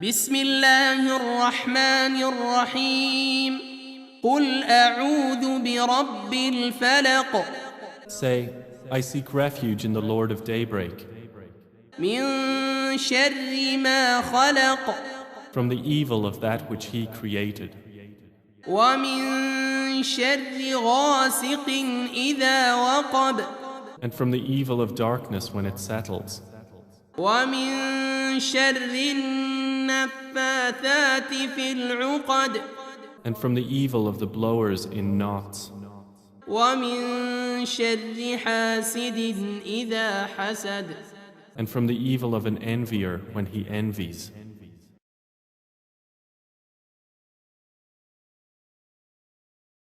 بسم الله الرحمن الرحيم قل أعوذ برب الفلق Say, I seek refuge in the Lord of daybreak, من شر ما خلق from the evil of that which He created, ومن شر غاسق إذا وقب and from the evil of darkness when it settles, ومن شر النفاثات في العقد and from the evil of the blowers in knots, ومن شر حاسد إذا حسد and from the evil of an envier when he envies.